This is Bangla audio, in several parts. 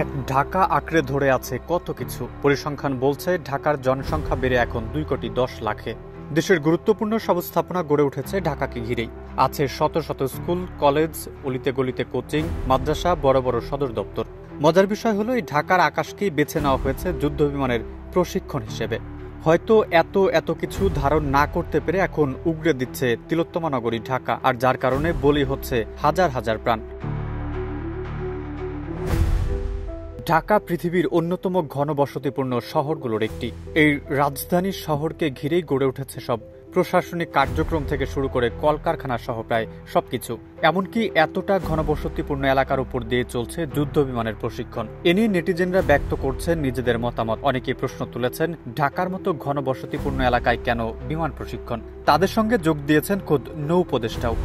এক ঢাকা আঁকড়ে ধরে আছে কত কিছু। পরিসংখ্যান বলছে ঢাকার জনসংখ্যা বেড়ে এখন 2,10,00,000-এ। দেশের গুরুত্বপূর্ণ সব স্থাপনা গড়ে উঠেছে ঢাকাকে ঘিরেই। আছে শত শত স্কুল, কলেজ, অলিতে গলিতে কোচিং, মাদ্রাসা, বড় বড় সদর দপ্তর। মজার বিষয় হলো এই ঢাকার আকাশকেই বেছে নেওয়া হয়েছে যুদ্ধবিমানের প্রশিক্ষণ হিসেবে। হয়তো এত কিছু ধারণ না করতে পেরে এখন উগড়ে দিচ্ছে তিলোত্তমা নগরী ঢাকা, আর যার কারণে বলি হচ্ছে হাজার হাজার প্রাণ। ঢাকা পৃথিবীর অন্যতম ঘনবসতিপূর্ণ শহরগুলোর একটি। এই রাজধানী শহরকে ঘিরেই গড়ে উঠেছে সব প্রশাসনিক কার্যক্রম থেকে শুরু করে কলকারখানা সহ প্রায় সবকিছু। এমনকি এতটা ঘনবসতিপূর্ণ এলাকার উপর দিয়ে চলছে যুদ্ধ বিমানের প্রশিক্ষণ। এ নিয়ে নেটিজেনরা ব্যক্ত করছেন নিজেদের মতামত। অনেকেই প্রশ্ন তুলেছেন, ঢাকার মতো ঘনবসতিপূর্ণ এলাকায় কেন বিমান প্রশিক্ষণ? তাদের সঙ্গে যোগ দিয়েছেন খোদ নৌ উপদেষ্টাও।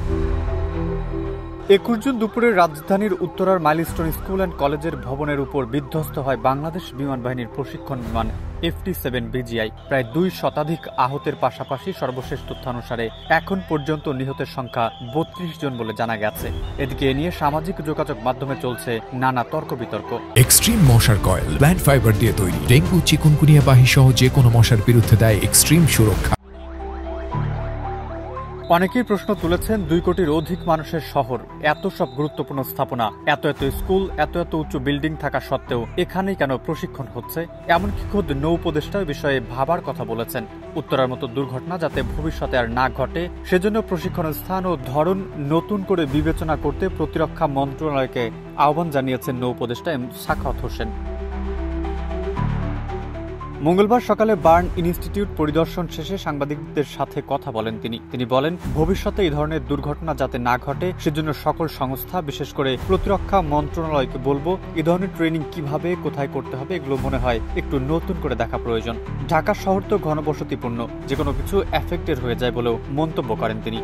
21 জুন দুপুরে রাজধানীর উত্তরার মাইলস্টোন স্কুল অ্যান্ড কলেজের ভবনের উপর বিধ্বস্ত হয় বাংলাদেশ বিমান বাহিনীর প্রশিক্ষণ বিমান FT-7 BGI। প্রায় 2 শতাধিক আহতের পাশাপাশি সর্বশেষ তথ্যানুসারে এখন পর্যন্ত নিহতের সংখ্যা 32 জন বলে জানা গেছে। এদিকে এ নিয়ে সামাজিক যোগাযোগ মাধ্যমে চলছে নানা তর্ক বিতর্ক। এক্সট্রিম মশার কয়েল প্ল্যান্ট ফাইবার দিয়ে তৈরি, ডেঙ্গু, চিকুনগুনিয়া বাহি সহ যে কোনো মশার বিরুদ্ধে দেয় এক্সট্রিম সুরক্ষা। অনেকেই প্রশ্ন তুলেছেন, 2 কোটির অধিক মানুষের শহর, এত সব গুরুত্বপূর্ণ স্থাপনা, এত স্কুল, এত উঁচু বিল্ডিং থাকা সত্ত্বেও এখানেই কেন প্রশিক্ষণ হচ্ছে? এমনকি খোদ নৌ উপদেষ্টা বিষয়ে ভাবার কথা বলেছেন। উত্তরার মতো দুর্ঘটনা যাতে ভবিষ্যতে আর না ঘটে সেজন্য প্রশিক্ষণের স্থান ও ধরন নতুন করে বিবেচনা করতে প্রতিরক্ষা মন্ত্রণালয়কে আহ্বান জানিয়েছেন নৌ উপদেষ্টা সাখাওয়াত হোসেন। মঙ্গলবার সকালে বার্ন ইনস্টিটিউট পরিদর্শন শেষে সাংবাদিকদের সাথে কথা বলেন তিনি বলেন, ভবিষ্যতে এই ধরনের দুর্ঘটনা যাতে না ঘটে সেজন্য সকল সংস্থা, বিশেষ করে প্রতিরক্ষা মন্ত্রণালয়কে বলবো, এ ধরনের ট্রেনিং কিভাবে কোথায় করতে হবে এগুলো মনে হয় একটু নতুন করে দেখা প্রয়োজন। ঢাকা শহর তো ঘনবসতিপূর্ণ, যে কোনো কিছু এফেক্টেড হয়ে যায় বলেও মন্তব্য করেন তিনি।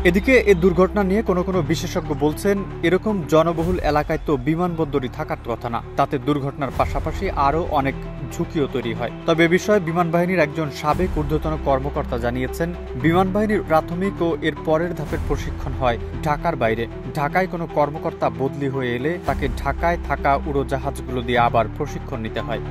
এদিকে এ দুর্ঘটনা নিয়ে কোনো বিশেষজ্ঞ বলছেন, এরকম জনবহুল এলাকায় তো বিমানবন্দরই থাকার কথা না, তাতে দুর্ঘটনার পাশাপাশি আরও অনেক ঝুঁকিও তৈরি হয়। তবে এ বিষয়ে বিমান বাহিনীর একজন সাবেক ঊর্ধ্বতন কর্মকর্তা জানিয়েছেন, বিমান বাহিনীর প্রাথমিক ও এর পরের ধাপের প্রশিক্ষণ হয় ঢাকার বাইরে। ঢাকায় কোনো কর্মকর্তা বদলি হয়ে এলে তাকে ঢাকায় থাকা উড়োজাহাজগুলো দিয়ে আবার প্রশিক্ষণ নিতে হয়।